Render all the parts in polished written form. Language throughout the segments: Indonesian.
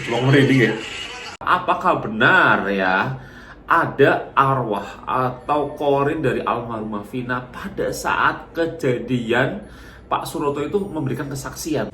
Long merinding ya. Apakah benar ya ada arwah atau korin dari almarhumah Vina pada saat kejadian Pak Suroto itu memberikan kesaksian?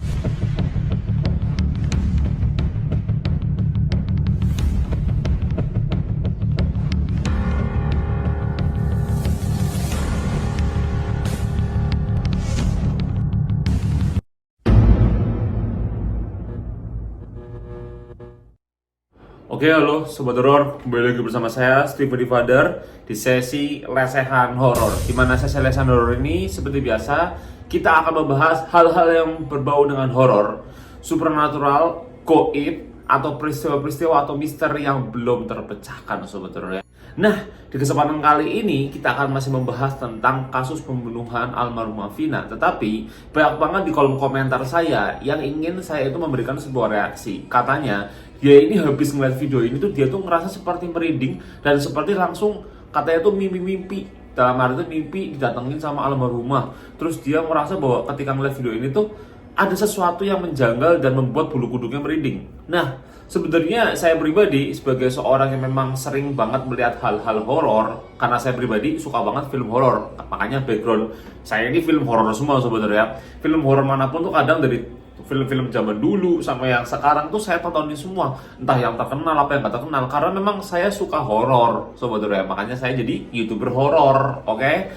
Oke, halo Sobat Horor, kembali lagi bersama saya, Steven the Father, di sesi lesehan horor. Di mana sesi lesehan horor ini, seperti biasa, kita akan membahas hal-hal yang berbau dengan horor, supernatural, goib, atau peristiwa-peristiwa atau misteri yang belum terpecahkan, Sobat Horor ya. Nah, di kesempatan kali ini kita akan masih membahas tentang kasus pembunuhan almarhumah Vina. Tetapi banyak banget di kolom komentar saya yang ingin saya itu memberikan sebuah reaksi. Katanya dia ini habis ngeliat video ini tuh dia tuh ngerasa seperti merinding dan seperti langsung katanya tuh mimpi-mimpi. Dalam arti itu mimpi didatengin sama almarhumah. Terus dia merasa bahwa ketika ngeliat video ini tuh ada sesuatu yang menjanggal dan membuat bulu kuduknya merinding. Nah, sebenarnya saya pribadi sebagai seorang yang memang sering banget melihat hal-hal horor, karena saya pribadi suka banget film horor. Makanya background saya ini film horor semua sebenarnya. Film horor manapun tuh kadang dari film-film zaman dulu sama yang sekarang tuh saya tontonin semua. Entah yang terkenal apa yang gak terkenal, karena memang saya suka horor sebenarnya. Makanya saya jadi YouTuber horor, oke?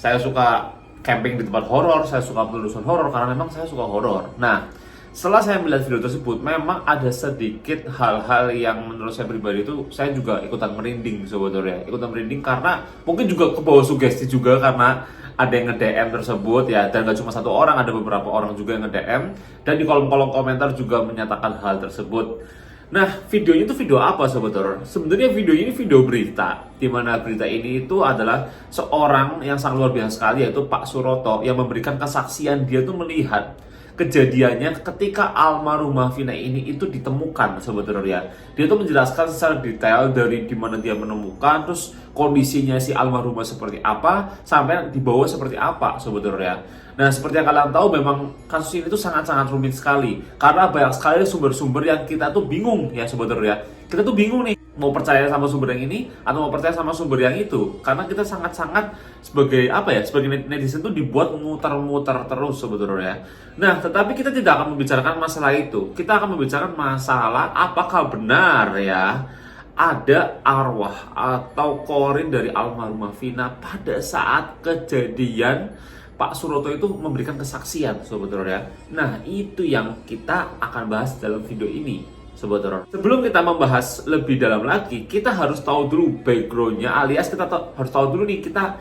Saya suka camping di tempat horor, saya suka penelusuran horor karena memang saya suka horor. Nah, setelah saya melihat video tersebut, memang ada sedikit hal-hal yang menurut saya pribadi itu saya juga ikutan merinding sebetulnya. Ikutan merinding karena mungkin juga kebawa sugesti juga karena ada yang nge-DM tersebut ya. Dan gak cuma satu orang, ada beberapa orang juga yang nge-DM. Dan di kolom-kolom komentar juga menyatakan hal tersebut. Nah, videonya itu video apa sebetulnya? Sebenarnya video ini video berita, di mana berita ini itu adalah seorang yang sangat luar biasa sekali, yaitu Pak Suroto, yang memberikan kesaksian. Dia tuh melihat kejadiannya ketika almarhumah Vina ini itu ditemukan sebetulnya. Dia tuh menjelaskan secara detail dari dimana dia menemukan, terus kondisinya si almarhumah seperti apa, sampai dibawa seperti apa sebetulnya. Nah, seperti yang kalian tahu, memang kasus ini tuh sangat-sangat rumit sekali karena banyak sekali sumber-sumber yang kita tuh bingung ya sebetulnya. Kita tuh bingung nih mau percaya sama sumber yang ini atau mau percaya sama sumber yang itu, karena kita sangat-sangat sebagai apa ya, sebagai netizen tuh dibuat muter-muter terus sebetulnya. Nah, tetapi kita tidak akan membicarakan masalah itu. Kita akan membicarakan masalah apakah benar ya ada arwah atau korin dari almarhumah Vina pada saat kejadian Pak Suroto itu memberikan kesaksian sebetulnya. Nah, itu yang kita akan bahas dalam video ini sebetulnya. Sebelum kita membahas lebih dalam lagi, kita harus tahu dulu backgroundnya, alias kita harus tahu dulu nih kita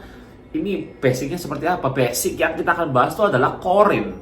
ini basicnya seperti apa. Basic yang kita akan bahas itu adalah korin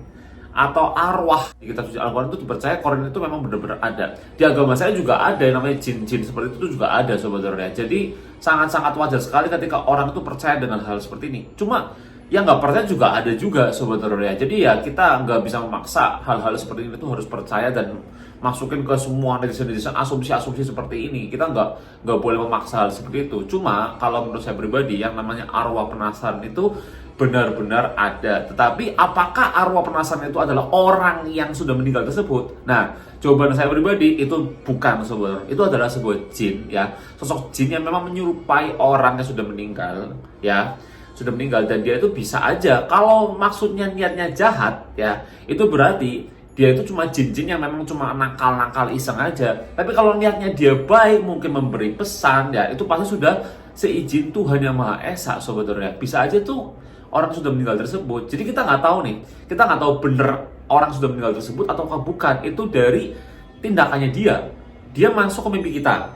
atau arwah. Di kitab suci Al-Quran itu dipercaya korin itu memang benar-benar ada. Di agama saya juga ada yang namanya jin-jin seperti itu juga ada sebetulnya. Jadi sangat-sangat wajar sekali ketika orang itu percaya dengan hal seperti ini. Cuma yang nggak percaya juga ada juga sebetulnya. Jadi ya kita nggak bisa memaksa hal-hal seperti ini tuh harus percaya dan masukin ke semua netizen-netizen asumsi-asumsi seperti ini. Kita nggak boleh memaksa hal seperti itu. Cuma kalau menurut saya pribadi, yang namanya arwah penasaran itu benar-benar ada. Tetapi apakah arwah penasaran itu adalah orang yang sudah meninggal tersebut? Nah, jawaban saya pribadi itu bukan sebenarnya. Itu adalah sebuah jin ya. Sosok jin yang memang menyerupai orang yang sudah meninggal ya. Sudah meninggal, dan dia itu bisa aja kalau maksudnya niatnya jahat ya, itu berarti dia itu cuma jin-jin yang memang cuma nakal-nakal iseng aja. Tapi kalau niatnya dia baik, mungkin memberi pesan ya, itu pasti sudah seizin Tuhan Yang Maha Esa sebetulnya. Bisa aja tuh orang sudah meninggal tersebut. Jadi kita nggak tahu nih, kita nggak tahu bener orang sudah meninggal tersebut ataukah bukan. Itu dari tindakannya dia. Dia masuk ke mimpi kita.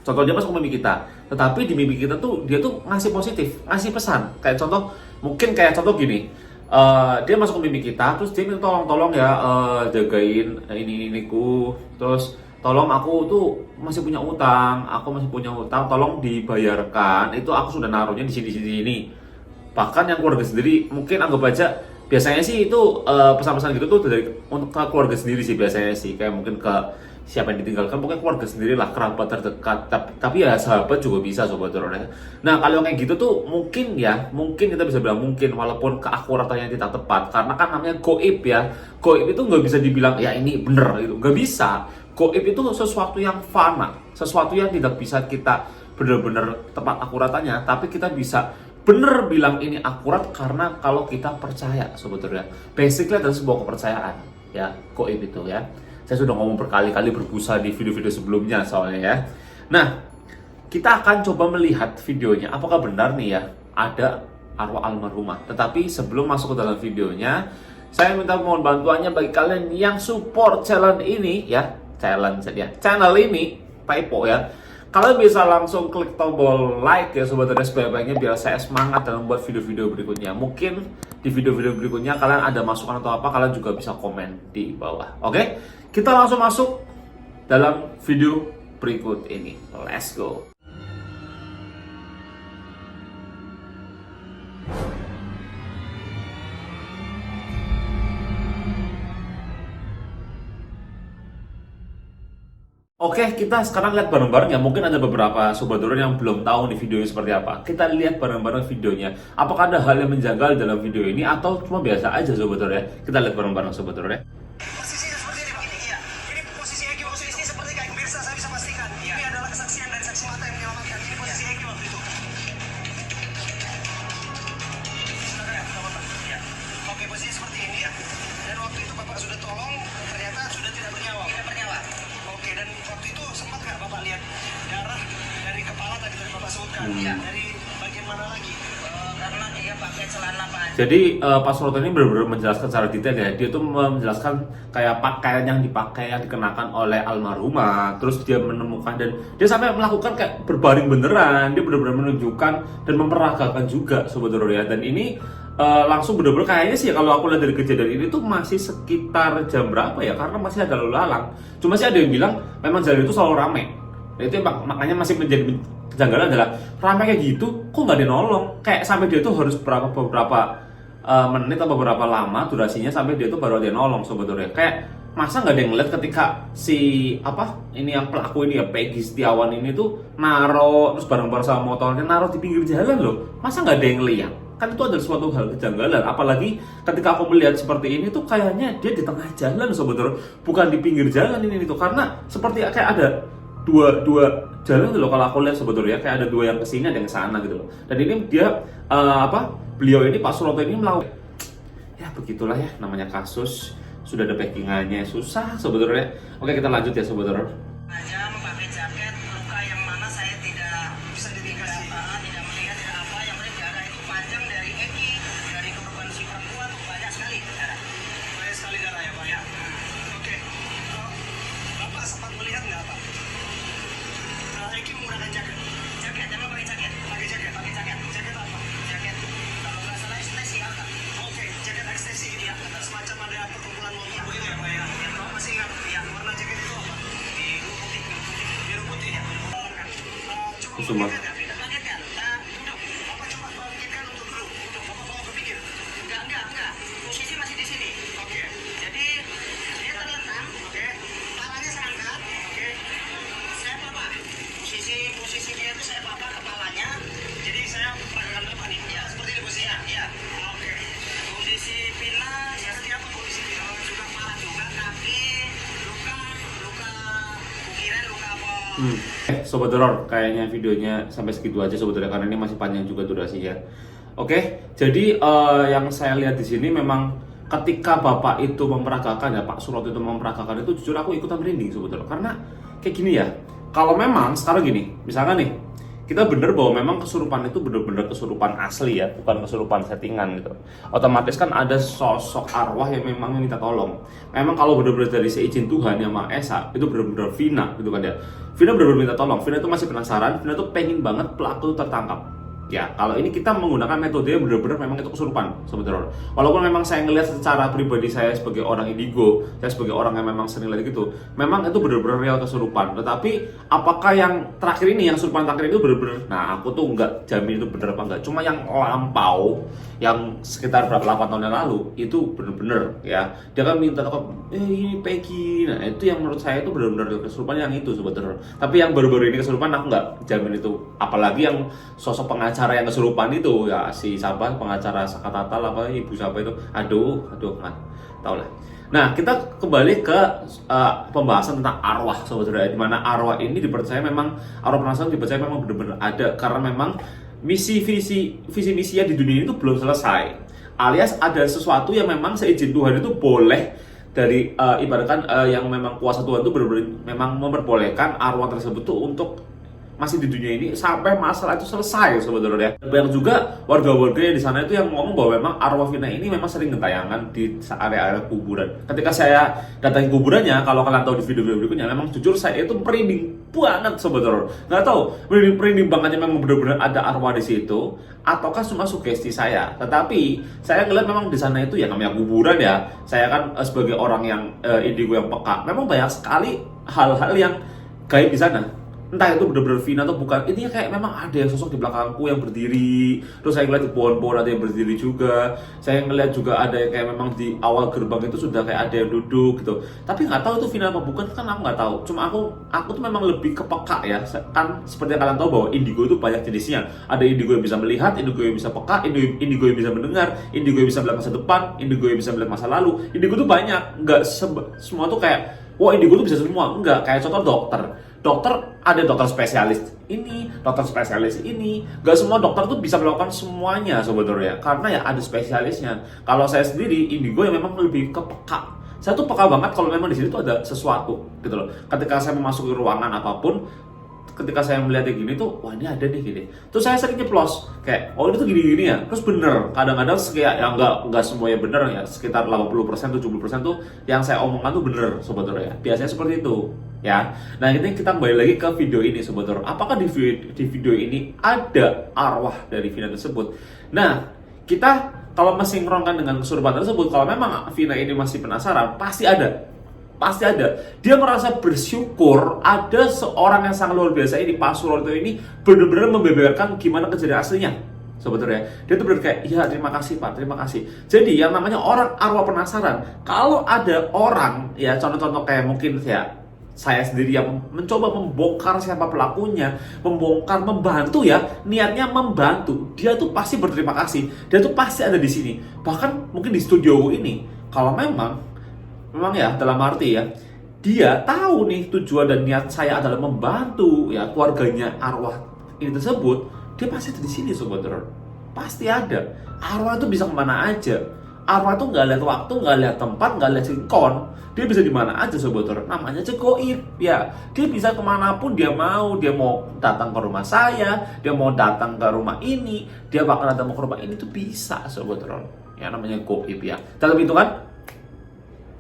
Contoh, dia masuk ke mimpi kita, tetapi di mimpi kita tuh dia tuh ngasih positif, ngasih pesan. Kayak contoh, mungkin kayak contoh gini, dia masuk ke mimpi kita, terus dia minta tolong ya, jagain ini-ku, terus tolong aku tuh masih punya utang, tolong dibayarkan. Itu aku sudah naruhnya di sini. Bahkan yang keluarga sendiri, mungkin anggap aja, biasanya sih itu pesan-pesan gitu tuh dari untuk ke keluarga sendiri sih biasanya sih, kayak mungkin ke siapa yang ditinggalkan, pokoknya keluarga sendiri lah, kerabat terdekat. Tapi ya sahabat juga bisa sobat horor. Nah, kalau kayak gitu tuh mungkin kita bisa bilang mungkin, walaupun keakuratannya tidak tepat, karena kan namanya goib ya. Goib itu nggak bisa dibilang ya ini bener gitu, nggak bisa. Goib itu sesuatu yang fana, sesuatu yang tidak bisa kita benar-benar tepat akuratannya, tapi kita bisa bener bilang ini akurat karena kalau kita percaya sebetulnya. Basically adalah sebuah kepercayaan ya, goib itu ya. Saya sudah ngomong berkali-kali berbusa di video-video sebelumnya soalnya ya. Nah, kita akan coba melihat videonya apakah benar nih ya ada arwah almarhumah. Tetapi sebelum masuk ke dalam videonya, saya minta mohon bantuannya bagi kalian yang support channel ini ya, channel ini Typo ya. Kalian bisa langsung klik tombol like ya sobat-sobat, sebaik-baiknya biar saya semangat dalam membuat video-video berikutnya. Mungkin di video-video berikutnya kalian ada masukan atau apa, kalian juga bisa komen di bawah. Oke, kita langsung masuk dalam video berikut ini. Let's go. Oke, kita sekarang lihat bareng-bareng ya. Mungkin ada beberapa sobat doror yang belum tahu nih videonya seperti apa. Kita lihat bareng-bareng videonya. Apakah ada hal yang menjanggal dalam video ini atau cuma biasa aja sobat doror ya? Kita lihat bareng-bareng sobat doror ya. Posisinya seperti ini Pak. Iya. Ini posisi Egi waktu ini seperti kayak pemirsa saya bisa pastikan. Ini adalah kesaksian dari saksi mata yang menyelamatkan. Ini posisi Egi waktu itu. Silakan ya, Bapak. Iya. Oke, posisi seperti ini ya. Dan waktu itu Bapak sudah tolong, ternyata sudah tidak bernyawa. Tidak bernyawa. Oke, dan waktu itu sempat nggak Bapak lihat darah dari kepala tadi Bapak sebutkan? Iya. Dari bagian mana lagi? Karena dia pakai celana panjang. Jadi Pak Suroto ini benar-benar menjelaskan secara detail ya. Dia tuh menjelaskan kayak pakaian yang dipakai, yang dikenakan oleh almarhumah. Terus dia menemukan dan dia sampai melakukan kayak berbaring beneran. Dia benar-benar menunjukkan dan memperagakan juga sobat doror ya. Dan ini langsung bener-bener kayaknya sih kalau aku lihat dari kejadian ini tuh masih sekitar jam berapa ya, karena masih ada lalu lalang. Cuma sih ada yang bilang memang jalan itu selalu rame. Nah, itu makanya masih menjadi kejanggalan adalah rame kayak gitu kok nggak ada nolong, kayak sampai dia tuh harus beberapa menit atau beberapa lama durasinya sampai dia tuh baru ada nolong sebetulnya. Kayak masa nggak ada yang ngeliat ketika si ini yang pelaku ini ya, Peggy Setiawan ini tuh naro terus bareng-bareng sama motornya naro di pinggir jalan loh, masa nggak ada yang lihat? Kan itu adalah suatu hal kejanggalan. Apalagi ketika aku melihat seperti ini tuh kayaknya dia di tengah jalan sebetulnya, bukan di pinggir jalan ini tuh, karena seperti kayak ada dua jalan gitu loh kalau aku lihat sebetulnya, kayak ada dua yang kesini ada yang kesana gitu loh. Dan ini dia beliau ini Pak Suroto ini melakukan ya begitulah ya, namanya kasus sudah ada backingannya, susah sebetulnya. Oke, kita lanjut ya sebetulnya. Hanya memakai jaket, luka yang mana saya tidak bisa diindikasi, tidak melihat tidak apa, yang penting darah itu panjang dari Egi, dari keperluan si perempuan banyak sekali darah. Banyak sekali darah ya Pak ya. Oke, Bapak sempat melihat nggak Pak? Egi menggunakan jaket. Jaket, jangan pakai jaket. Pakai jaket, pakai jaket. Jaket apa? Jaket. Kalau nggak salah ekstasi apa? Oke, jaket ekstasi ini ya. Semacam ada perkumpulan motor begitu ya Pak ya. Bapak masih ingat? Ya, warna jaket itu apa? Biru putih. Biru putih ya. Cukup Semua. kagetkan. Duduk. Bapak coba bangkitkan untuk duduk. Untuk Bapak bawa ke pinggir. Enggak. Posisi masih di sini. Oke. Jadi dia terlentang. Oke. Palanya saya angkat. Oke. Saya papa. Posisi dia itu saya papa kepalanya. Jadi saya peragakan depan nih. Ya, seperti ini posisinya. Ya. Oke. Posisi Pina seperti apa posisi Pina? Juga parah juga kaki, luka ukiran, luka apa? Sobat Doror, kayaknya videonya sampai segitu aja sobat Doror, karena ini masih panjang juga durasinya. Oke, jadi yang saya lihat di sini memang ketika Bapak itu memperagakan ya, Pak Suroto itu memperagakan itu, jujur aku ikutan merinding sobat Doror. Karena kayak gini ya, kalau memang sekarang gini, misalkan nih kita bener bahwa memang kesurupan itu bener-bener kesurupan asli ya, bukan kesurupan settingan gitu. Otomatis kan ada sosok arwah yang memang minta tolong. Memang kalau bener-bener dari seizin Tuhan yang Maha Esa, itu bener-bener Vina gitu kan ya. Vina bener-bener minta tolong. Vina itu masih penasaran, Vina tuh pengen banget pelaku tertangkap. Ya, kalau ini kita menggunakan metode yang benar-benar memang itu kesurupan sebetulnya. Walaupun memang saya ngelihat secara pribadi saya sebagai orang indigo, saya sebagai orang yang memang sering lihat gitu, memang itu benar-benar real kesurupan. Tetapi apakah yang terakhir ini, yang kesurupan terakhir itu benar-benar, nah aku tuh nggak jamin itu benar apa enggak. Cuma yang lampau, yang sekitar berapa 8 tahun yang lalu, itu benar-benar ya. Dia kan minta ini Peggy. Nah itu yang menurut saya itu benar-benar kesurupan yang itu sebetulnya. Tapi yang baru-baru ini kesurupan aku nggak jamin itu. Apalagi yang sosok pengajar pengacara yang kesurupan itu ya, si siapa pengacara Sakatatal apa ibu siapa itu, aduh nggak tahu lah. Nah, kita kembali ke pembahasan tentang arwah saudara, di mana arwah ini dipercaya memang, arwah penasaran dipercaya memang benar-benar ada, karena memang visi misinya di dunia itu belum selesai, alias ada sesuatu yang memang seizin Tuhan itu boleh dari ibaratkan yang memang kuasa Tuhan itu benar-benar memang memperbolehkan arwah tersebut tuh untuk masih di dunia ini sampai masalah itu selesai sebenarnya. Banyak juga warga-warga yang di sana itu yang ngomong bahwa memang arwah Vina ini memang sering gentayangan di area-area kuburan. Ketika saya datangi kuburannya, kalau kalian tahu di video-video berikutnya, memang jujur saya itu merinding banget sebenarnya. Nggak tahu merinding bangetnya memang benar-benar ada arwah di situ, ataukah cuma sugesti saya. Tetapi saya ngeliat memang di sana itu ya namanya kuburan ya. Saya kan sebagai orang yang indigo yang peka, memang banyak sekali hal-hal yang gaib di sana. Entah itu benar-benar Vina atau bukan, intinya kayak memang ada yang sosok di belakangku yang berdiri. Terus saya ngeliat di pohon-pohon ada yang berdiri juga. Saya ngeliat juga ada yang kayak memang di awal gerbang itu sudah kayak ada yang duduk gitu. Tapi nggak tahu itu Vina apa bukan, kan aku nggak tahu. Cuma aku tuh memang lebih kepeka ya. Kan seperti yang kalian tahu bahwa indigo itu banyak jenisnya. Ada indigo yang bisa melihat, indigo yang bisa peka, indigo yang bisa mendengar, indigo yang bisa melihat masa depan, indigo yang bisa melihat masa lalu. Indigo tuh banyak, nggak semua tuh kayak wah indigo tuh bisa semua. Enggak, kayak contoh dokter ada dokter spesialis ini, dokter spesialis ini. Gak semua dokter tuh bisa melakukan semuanya sebenarnya, karena ya ada spesialisnya. Kalau saya sendiri indigo yang memang lebih ke peka. Saya tuh peka banget kalau memang di sini tuh ada sesuatu gitu loh. Ketika saya memasuki ruangan apapun, ketika saya melihat kayak gini tuh, wah ini ada nih gini. Terus saya sering nyeplos kayak, oh ini tuh gini-gini ya. Terus bener, kadang-kadang kayak ya enggak semuanya bener ya, sekitar 80% 70% tuh yang saya omongkan tuh bener sebetulnya. Biasanya seperti itu ya. Nah, ini kita kembali lagi ke video ini sebetulnya. Apakah di video ini ada arwah dari Vina tersebut? Nah, kita kalau masih ngerongkan dengan kesurupan tersebut, kalau memang Vina ini masih penasaran, pasti ada. Pasti ada. Dia merasa bersyukur ada seorang yang sangat luar biasa ini, Pak Suroto ini benar-benar membeberkan gimana kejadian aslinya. Sebetulnya dia tuh benar kayak, iya terima kasih Pak, terima kasih. Jadi yang namanya orang arwah penasaran, kalau ada orang ya contoh-contoh kayak mungkin ya saya sendiri yang mencoba membongkar siapa pelakunya, membantu ya, niatnya membantu, dia tuh pasti berterima kasih, dia tuh pasti ada di sini. Bahkan mungkin di studio ini, kalau memang ya dalam arti ya dia tahu nih tujuan dan niat saya adalah membantu ya keluarganya arwah ini tersebut, dia pasti ada di sini sebetulnya. Pasti ada. Arwah itu bisa kemana aja. Arwah itu nggak lihat waktu, nggak lihat tempat, nggak lihat sinkron. Dia bisa di mana aja sebetulnya. Namanya aja goib ya. Dia bisa kemanapun dia mau. Dia mau datang ke rumah saya, dia mau datang ke rumah ini, dia bakal datang ke rumah ini tuh bisa sebetulnya. Ya namanya goib ya. Dalam hitungan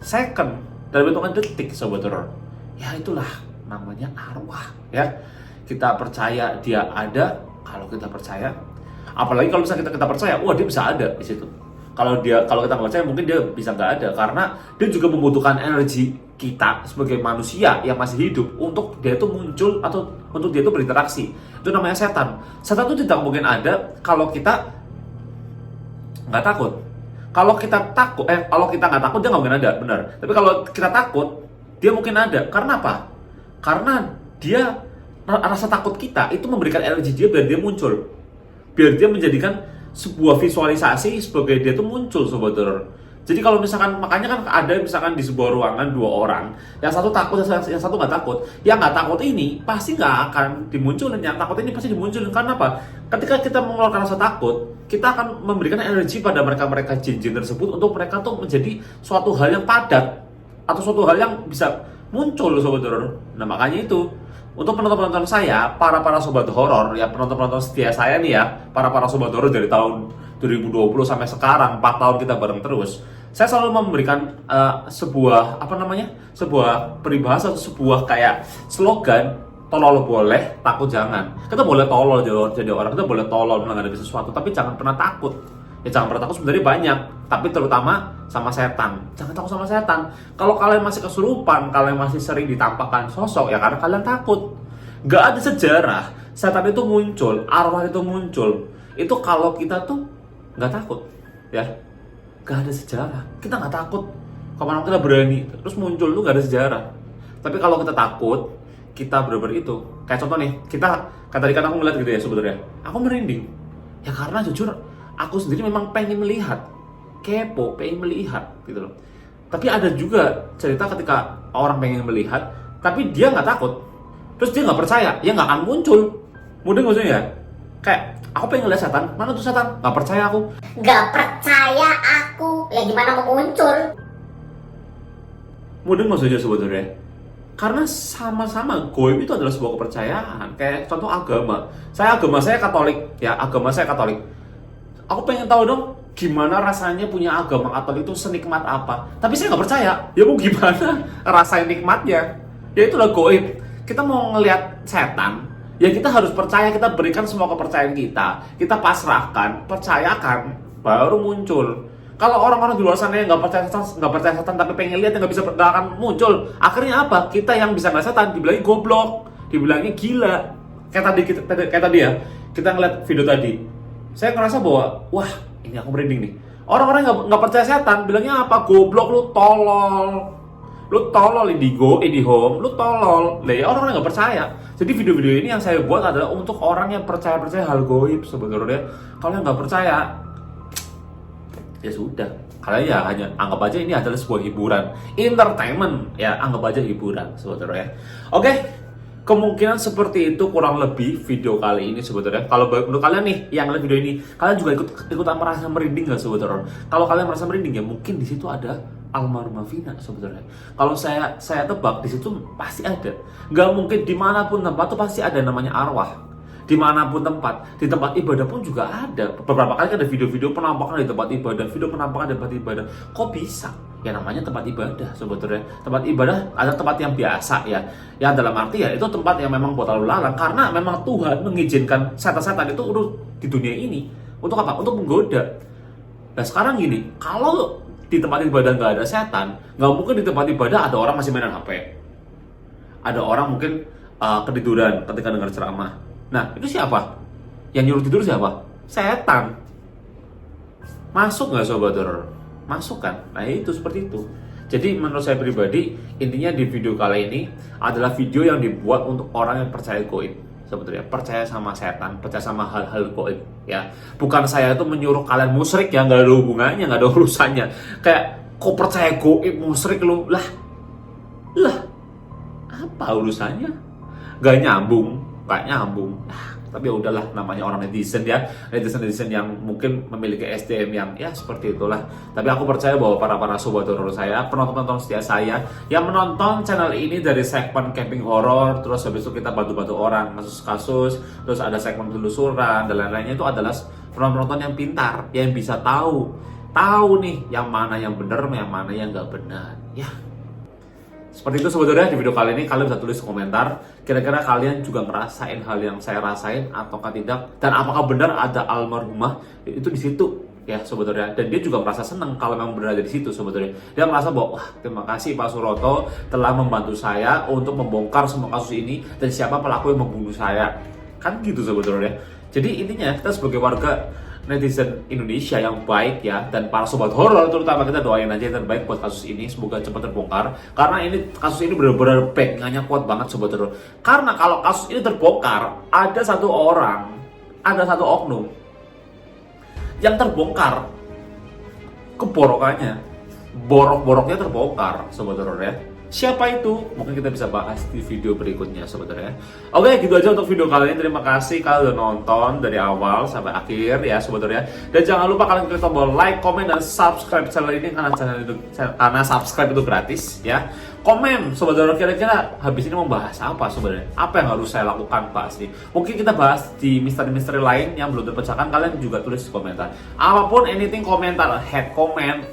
second, dalam hitungan detik sebetulnya. Ya itulah namanya arwah ya. Kita percaya dia ada, kalau kita percaya. Apalagi kalau misalnya kita percaya, wah dia bisa ada di situ. Kalau kita nggak percaya, mungkin dia bisa nggak ada, karena dia juga membutuhkan energi kita sebagai manusia yang masih hidup untuk dia itu muncul atau untuk dia itu berinteraksi. Itu namanya setan. Setan itu tidak mungkin ada kalau kita nggak takut. Kalau kita nggak takut dia nggak mungkin ada, benar. Tapi kalau kita takut, dia mungkin ada. Karena apa? Karena dia rasa takut kita itu memberikan energi dia biar dia muncul, biar dia menjadikan sebuah visualisasi sebagai dia tuh muncul sebetulnya. Jadi kalau misalkan, makanya kan ada misalkan di sebuah ruangan 2 orang, yang satu takut, yang satu nggak takut. Yang nggak takut ini pasti nggak akan dimunculin, yang takut ini pasti dimunculin. Karena apa? Ketika kita mengeluarkan rasa takut, kita akan memberikan energi pada mereka jin-jin tersebut untuk mereka tuh menjadi suatu hal yang padat atau suatu hal yang bisa muncul sebetulnya. Nah makanya itu, untuk penonton-penonton saya, para sobat horor ya, penonton-penonton setia saya nih ya, para sobat horor dari tahun 2020 sampai sekarang, 4 tahun kita bareng terus. Saya selalu memberikan sebuah sebuah peribahasa atau sebuah kayak slogan, tolol boleh, takut jangan. Kita boleh tolol jadi orang, kita boleh tolol menghadapi sesuatu, tapi jangan pernah takut. Ya jangan pernah takut, sebenarnya banyak, tapi terutama sama setan. Jangan takut sama setan. Kalau kalian masih kesurupan, kalian masih sering ditampakkan sosok, ya karena kalian takut. Gak ada sejarah setan itu muncul, arwah itu muncul, itu kalau kita tuh gak takut ya. Gak ada sejarah. Kita gak takut, kemana kita berani terus muncul tuh gak ada sejarah. Tapi kalau kita takut, kita bener-bener itu. Kayak contoh nih, kita, kayak tadi kan aku ngeliat gitu ya sebetulnya, aku merinding. Ya karena jujur aku sendiri memang pengen melihat, kepo, pengen melihat gitu loh. Tapi ada juga cerita ketika orang pengen melihat, tapi dia nggak takut, terus dia nggak percaya, ya nggak akan muncul. Mudeng maksudnya ya? Kayak aku pengen lihat setan, mana tuh setan? Nggak percaya aku. Nggak percaya aku, ya gimana mau muncul? Mudeng maksudnya sebetulnya. Karena sama-sama goib itu adalah sebuah kepercayaan. Kayak contoh agama. Agama saya Katolik, ya agama saya Katolik. Aku pengen tahu dong gimana rasanya punya agama Katolik itu senikmat apa. Tapi saya nggak percaya. Ya mau gimana rasain nikmatnya? Ya itulah goib. Kita mau ngelihat setan, ya kita harus percaya, kita berikan semua kepercayaan kita pasrahkan, percayakan, baru muncul. Kalau orang-orang di luar sana yang nggak percaya setan tapi pengen lihat, yang nggak akan muncul. Akhirnya apa? Kita yang bisa ngeliat setan dibilangin goblok, dibilangin gila. Kayak tadi ya, kita ngeliat video tadi. Saya ngerasa bahwa, wah ini aku merinding nih. Orang-orang yang nggak percaya setan bilangnya apa? Goblok, lu tolol, IndiHome, lu tolol. Lah ya orang-orang nggak percaya. Jadi video-video ini yang saya buat adalah untuk orang yang percaya hal goib sebetulnya. Kalau yang nggak percaya, ya sudah, kalian ya hanya anggap aja ini adalah sebuah hiburan, entertainment, ya anggap aja hiburan sebetulnya. Oke, kemungkinan seperti itu kurang lebih video kali ini sebetulnya. Kalau menurut kalian nih yang lihat video ini, kalian juga ikutan merasa merinding nggak sebetulnya? Kalau kalian merasa merinding ya mungkin di situ ada almarhumah Vina sebetulnya. Kalau saya tebak di situ pasti ada. Nggak mungkin dimanapun tempat tuh pasti ada namanya arwah. Dimanapun tempat, di tempat ibadah pun juga ada. Beberapa kali kan ada video-video penampakan di tempat ibadah, video penampakan di tempat ibadah. Kok bisa? Ya namanya tempat ibadah sebetulnya. Tempat ibadah ada tempat yang biasa ya. Yang dalam arti ya itu tempat yang memang buat lalu lalang. Karena memang Tuhan mengizinkan setan-setan itu urus di dunia ini. Untuk apa? Untuk menggoda. Nah sekarang gini, kalau di tempat ibadah nggak ada setan, nggak mungkin di tempat ibadah ada orang masih mainan HP. Ada orang mungkin ketiduran ketika dengar ceramah. Nah, itu siapa? Yang nyuruh tidur siapa? Setan. Masuk nggak sobat horor? Masuk kan? Nah itu seperti itu. Jadi menurut saya pribadi, intinya di video kali ini adalah video yang dibuat untuk orang yang percaya goib. Sebetulnya percaya sama setan, percaya sama hal-hal goib. Ya, bukan saya itu menyuruh kalian musyrik ya, nggak ada hubungannya, nggak ada urusannya. Kayak kok percaya goib musyrik lu? Lah, apa urusannya? Gak nyambung. Tapi ya udahlah, namanya orang netizen ya, netizen yang mungkin memiliki SDM yang ya seperti itulah. Tapi aku percaya bahwa para sobat horor saya, penonton setia saya yang menonton channel ini dari segmen camping horor, terus habis itu kita bantu orang kasus, terus ada segmen telusuran dan lain-lainnya, itu adalah penonton yang pintar, yang bisa tahu nih yang mana yang benar, yang mana yang nggak benar ya. Seperti itu sebetulnya di video kali ini. Kalian bisa tulis komentar, kira-kira kalian juga ngerasain hal yang saya rasain ataukah tidak, dan apakah benar ada almarhumah itu di situ ya sebetulnya. Dan dia juga merasa senang kalau memang benar ada di situ sebetulnya. Dia merasa bahwa wah, terima kasih Pak Suroto telah membantu saya untuk membongkar semua kasus ini dan siapa pelaku yang membunuh saya. Kan gitu sebetulnya. Jadi intinya kita sebagai warga netizen Indonesia yang baik ya, dan para sobat horor terutama, kita doain aja yang terbaik buat kasus ini, semoga cepat terbongkar. Karena kasus ini benar-benar backingannya kuat banget sobat horor. Karena kalau kasus ini terbongkar, ada satu oknum yang terbongkar keborokannya, borok-boroknya terbongkar sobat horor ya. Siapa itu? Mungkin kita bisa bahas di video berikutnya sebetulnya. Oke, gitu aja untuk video kali ini. Terima kasih kalian udah nonton dari awal sampai akhir ya sebetulnya. Dan jangan lupa kalian klik tombol like, komen, dan subscribe channel ini karena subscribe itu gratis ya. Komen sebetulnya, kira-kira habis ini mau bahas apa sebenarnya? Apa yang harus saya lakukan bahas ini? Mungkin kita bahas di misteri-misteri lain yang belum terpecahkan. Kalian juga tulis di komentar. Apapun, anything, komentar, head comment,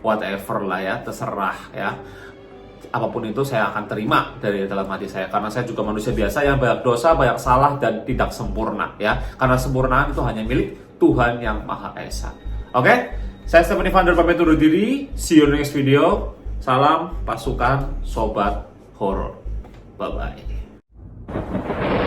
whatever lah ya, terserah ya. Apapun itu saya akan terima dari dalam hati saya, karena saya juga manusia biasa yang banyak dosa, banyak salah, dan tidak sempurna ya. Karena sempurnaan itu hanya milik Tuhan yang Maha Esa. Oke, saya Stephanie Vander pamit undur diri. See you next video. Salam pasukan sobat horor. Bye bye.